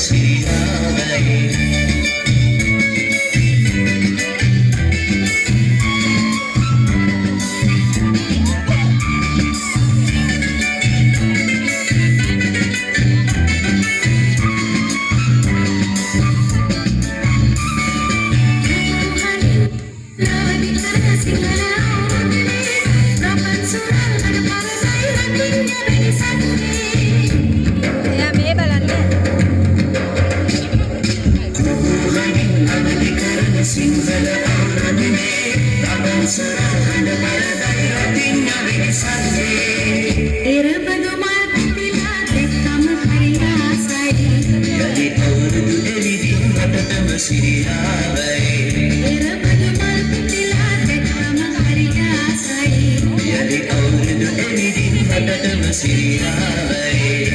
සිරියාවයි සිංහල අවුරුදුනේ රබන් සරහඬ පරදයි රතින් යවෙන සද්දේ එරබදු මල් පිපිලා දෙකම හරි ආසයි යලි අවුරුදු එළිදින් මටටම සිරියාවයි එරබදු මල් පිපිලා දෙකම හරි ආසයි යලි අවුරුදු එළිදින් මටටම සිරියාවයි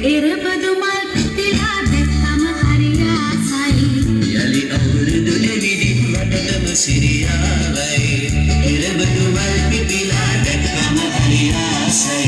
එරබදු මල් පිපිලා දැක්කම හරි ආසයි යලි අවුරුදු එළිදින් මටටම සිරියාවයි එරබදු මල් පිපිලා දැක්කම හරි ආසයි